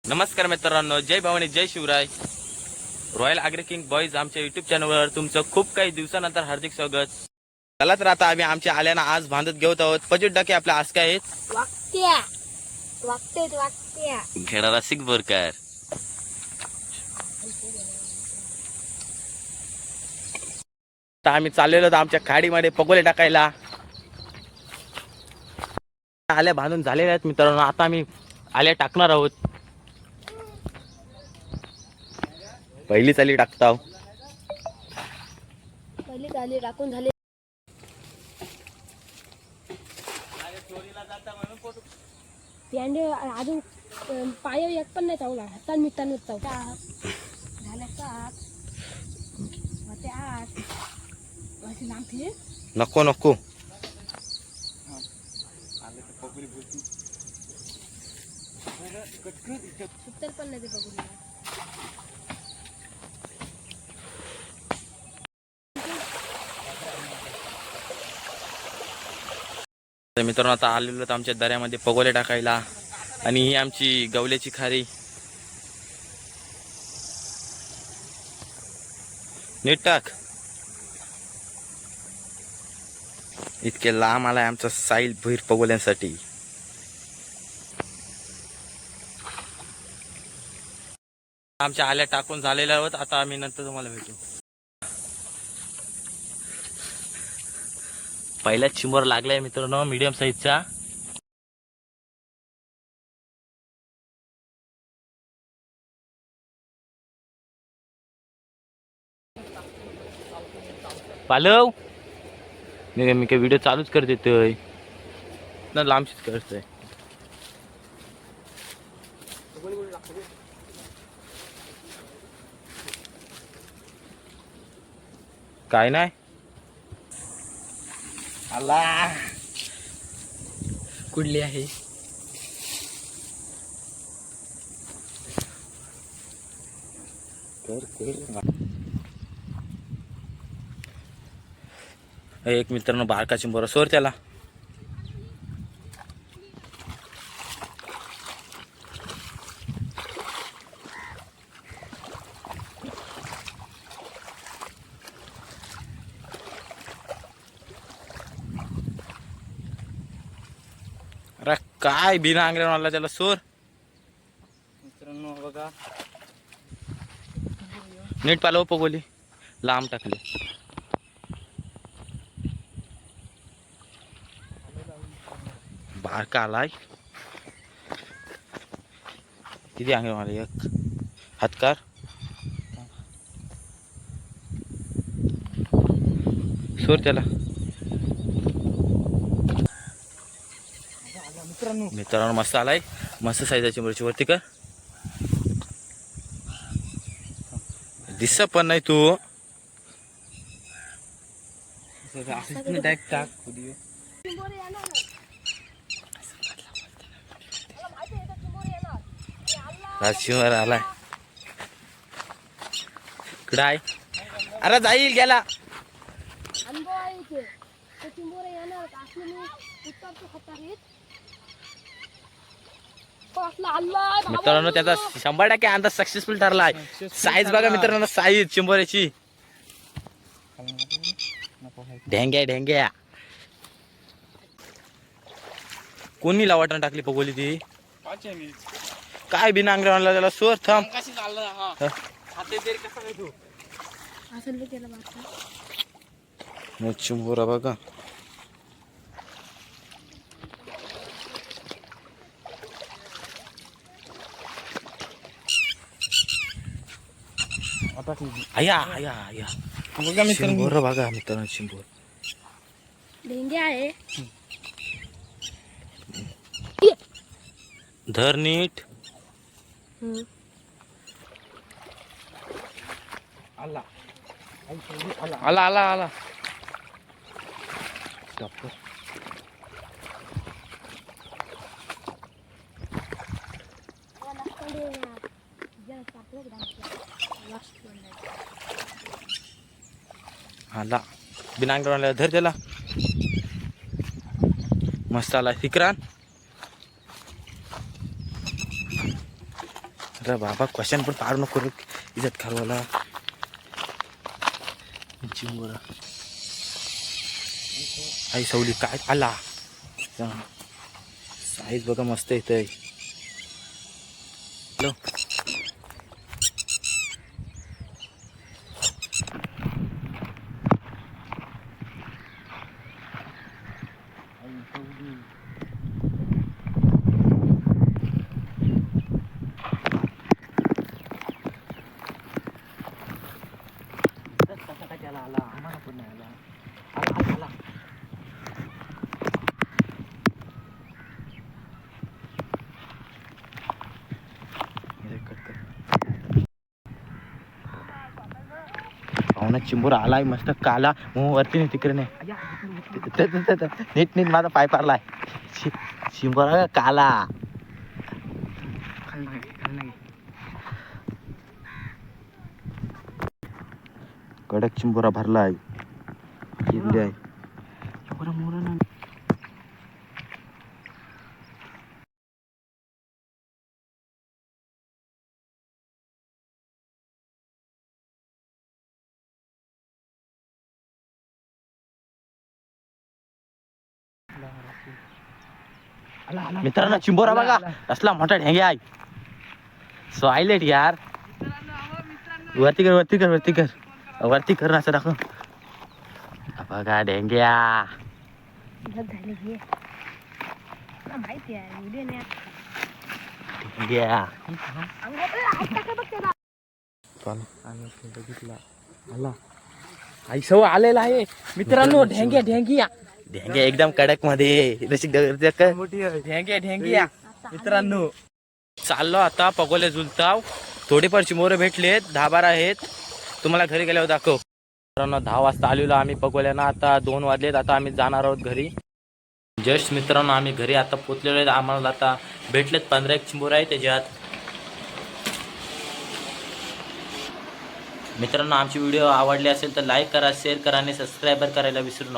नमस्कार मित्रांनो, जय भवानी जय Shivray. Royal agri king boys आमच्या युट्यूब चॅनलवर तुमचं खूप काही दिवसानंतर हार्दिक स्वागत. चला तर आता आम्ही आमच्या आल्याना आज बांधत घेत आहोत. 25 टक्के आपल्या आज काय आहेत वागत्या घेणारा सिक बोरकर. आता आम्ही चाललेलो होतो आमच्या खाडीमध्ये पगोले टाकायला. आल्या बांधून झालेल्या आहेत मित्रांनो. आता आम्ही आल्या टाकणार आहोत. पहिली चाली टाकताव. पहिली चाली टाकून झाली. त्यांनी अजून पाय एक पण नाही चावला. हातान मिठान चावला झाल्या का ते आत अशी लांबी नको नको सुट्टर पण नाही ते बघून. तर मित्रांनो आता आलेलो तर आमच्या दऱ्यामध्ये पगोले टाकायला. आणि ही आमची गवल्याची खारी. नीट टाक. इतके लांब आलाय आमचा साईल भैर पगोल्यांसाठी. आमच्या आल्या टाकून झालेल्या आहोत. आता आम्ही नंतर तुम्हाला भेटू. पहिला चिंबर लागलाय मित्रांनो मीडियम साईजचा. पालव नाही मी काय व्हिडिओ चालूच कर देतोय ना, लांबशीच करतोय. काय नाही आला कुठली आहे. एक मित्रांनो बारका चिंबोरा सोर त्याला. अरे काय बिना अंगड्या मला त्याला सोर. मित्रांनो बघा नीट पालव पगोली लांब टाकले. बारका आलाय. किती अंगड मला एक हातकार सोर त्याला. मित्रांनो मस्त आलाय. मस्त साईजची चिंबरची वरती का दिस पण नाही तू. राजशिवर आलाय कुठं आहे. अरे जाईल गेला. अनुभव आहे इथे. ते चिंबोरे येणार असले मी उत्तरतो खतारीत मित्रांनो त्याचा 100% अंदाज सक्सेसफुल ठरलाय. साईज बघा मित्रांनो साईज चिंबोऱ्याची. ढेंग्या ढेंग्या कोणी लावाटण टाकली पगोली ती. काय बिना अंगरावला त्याला सोर थांब. चिंबोरा बघा. आया आया आया बघा मित्रांनो. बघा मित्रांनो चिंबोर ढेंगे आहे. धर नीट. आला आला आला आला. आला बिना अंगरावला धर त्याला. मस्त आला. फिकरान रे बाबा क्वेश्चन पण पार नको रे, इज्जत घालवायला. चिंबोरा आई सवली काय आला, साईज बघा मस्त येतंय. हॅलो पाहुणा चिंबोरा आलाय मस्त काला, मग वरती नाही तिकडे नाही. नीट नीट माझा पाय पारलाय. चिंबोरा काला. कडक चिंबोरा भरलाय. आहे मित्रांनो, चिंबोरा बघा असला मोठा ढेंगे आहे. सो आयलेट यार. वरती कर वरती कर वरती कर वरती कर असं दाखव. बघा ढेंग्या. झाले घे माहिती आहे उद्या नाही ढेंग्या आला. आई सव आलेला आहे मित्रांनो. ढेंग्या ढेंग्या ढेंग्या एकदम कडक मध्ये ढेंग्या ढेंग्या मित्रांनो. चाललो आता पगोले झुलताव. थोडेफार चिमोरे भेटलेत, 10-12 आहेत. तुम्हाला घरी गेल्यावर दाखव. मित्रांनो 10 वाजता आलेलो आम्ही पगोल्याना. आता 2 वाजलेत. आता आम्ही जाणार आहोत घरी. जस्ट मित्रांनो आम्ही घरी आता पोचलेलो आहेत. आम्हाला आता भेटलेत 15 चिंबोरे आहे त्याच्यात. मित्रांनो आमची व्हिडिओ आवडली असेल तर लाईक करा, शेअर करा आणि सबस्क्राईबर करायला विसरू नका.